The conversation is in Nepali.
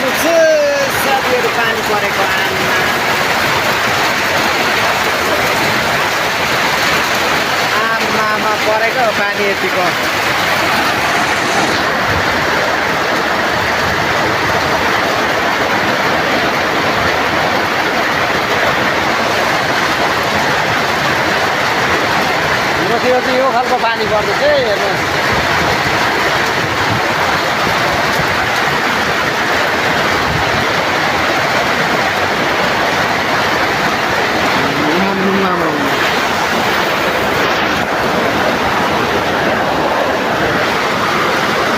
साथीहरू पानी परेको आमामा परेको पानी यतिको यो खालको पानी पर्दैछ है हेर्नुहोस्